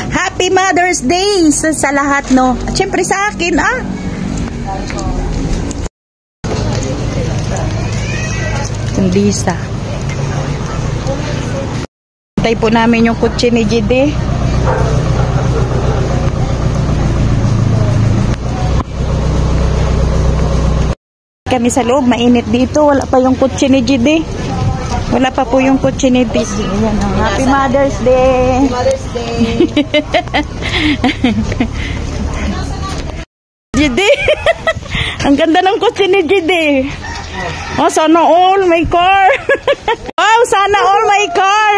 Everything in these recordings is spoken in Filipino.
Happy Mother's Day sa lahat, no? At syempre sa akin, Lisa. Hintay po namin yung kutsi ni Jide. Kami sa loob, mainit dito. Wala pa yung kutsi ni Jide. Wala pa po yung kutsi ni Jide. Happy Mother's Day. Happy Mother's Day. Jide. Ang ganda ng kutsi ni Jide. Oh, sana all my car. Wow, sana all my car.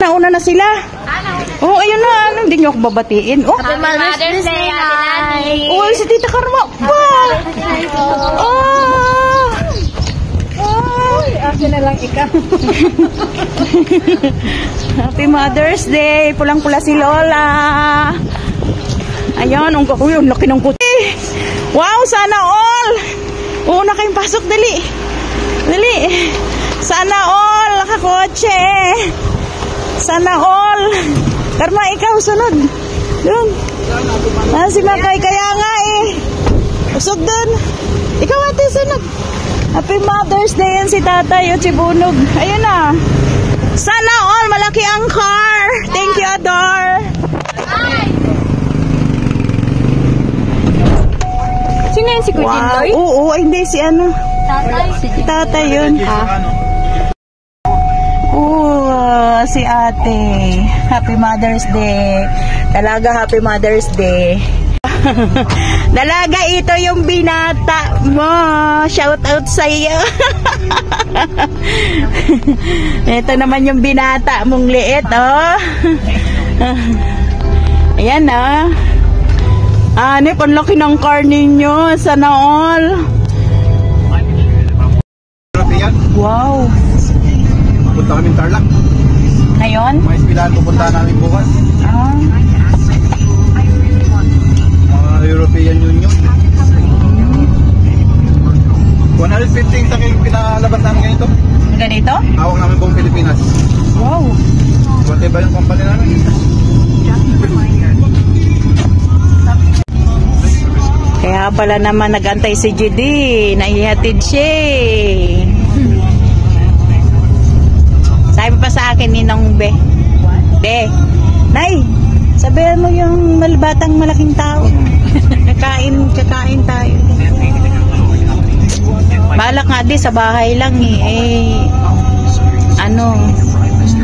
Nauna na sila. Oh, ayun na. Hindi niyo ako babatiin. Oh, Happy Mother's Day, Nanay. Oh, si Tita Karma. Oh. Akin na lang ikaw. Happy Mother's Day. Pulang-pula si Lola. Ayan, ang laki ng puti. Wow, sana all. Una kayong pasok, dali. Dali. Sana all, nakakotse. Sana all. Karma, ikaw, sunod. Doon. Si Makay, kaya nga Usog doon. Ikaw ate, sunod. Happy Mother's Day yan si Tatay o si Bunog. Ayun na. Sana all, malaki ang car. Thank you, Ador. Sino yan si Kujindoy? Oo, hindi si ano. Tatay. Tatay yun. Si ate. Happy Mother's Day. Talaga happy Mother's Day. Dalaga, ito yung binata mo. Shout out sa iyo. Ito naman yung binata mong liit, oh. Ayan, oh. Anip, ang laki ng car ninyo. Sana all. Wow. Punta kami Tarlac. Ngayon? May espilahan pupunta namin bukas. European Union. 115 sa pinalabas namin ganito. Ganito? Hawak namin buong Pilipinas. Wow. Buti ba yung company namin? Kaya pala naman nag-antay si Judy. Naihatid siya. Sabi pa sa akin ni Nong Be. Nay, sabihan mo yung batang malaking tao. Kakain tayo. Balak nga di sa bahay lang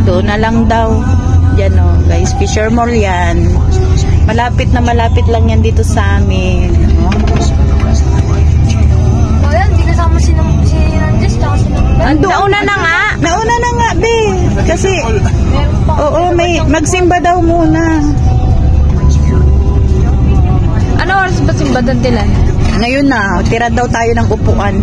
doon na lang daw. Yan guys, Fisher Mall yan. Malapit lang yan dito sa amin. Ayan, hindi kasama si Nandes, tsaka si Nauna na nga, be. Kasi, may magsimba daw muna. Ano oras ba simbadan nila? Ngayon na, tira daw tayo ng upuan.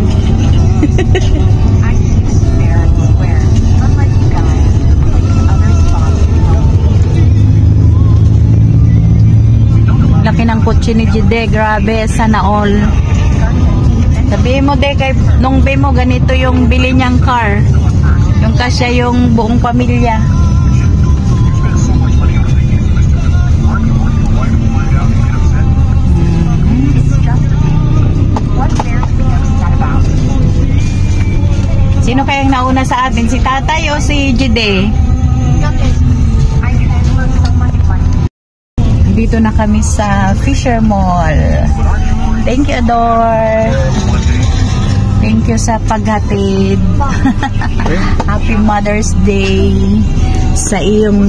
Laki ng kotse ni Jide, grabe, sana all. Sabihin mo kay nung be mo ganito yung bili niyang car. Yung kasya yung buong pamilya. Sino kayang nauna sa atin? Si Tatay o si Jide? Dito na kami sa Fisher Mall. Thank you, Ador. Thank you sa paghatid. Happy Mother's Day sa iyong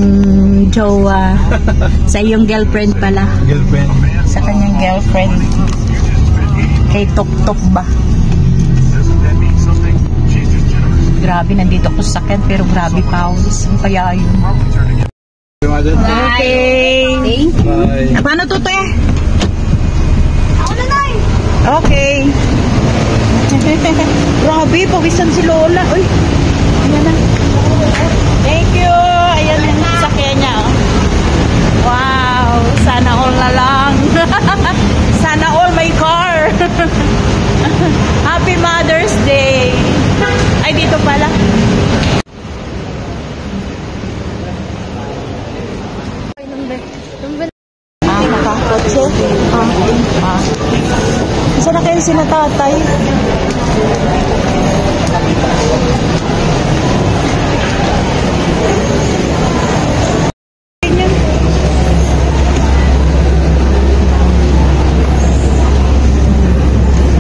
jowa. Sa iyong girlfriend pala. Girlfriend. Sa kanyang girlfriend. Kay Tok ba? Grabe, nandito ko sa sakyan pero grabe pawis. Kaya yun. Okay. Bye. Paano to, te? Ako na, Nay! Okay. Grabe, pawisan si Lola. Uy, ayan na. Thank you. Ayan na, sakyan niya. Wow, sana all na lang. Sana all my car. Happy Mother's Day. Ay, dito pala. Ay, sila tatay.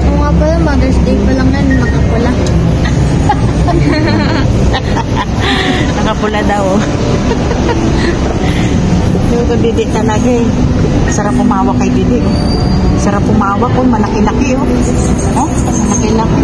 Oo nga pala, Mother's Day pa lang yan, nakapula. Nakapula daw. Yung ko Didi talaga eh. Sarap umawak kay Didi. Sarap umawak. Malaki-laki oh. Oh, malaki-laki.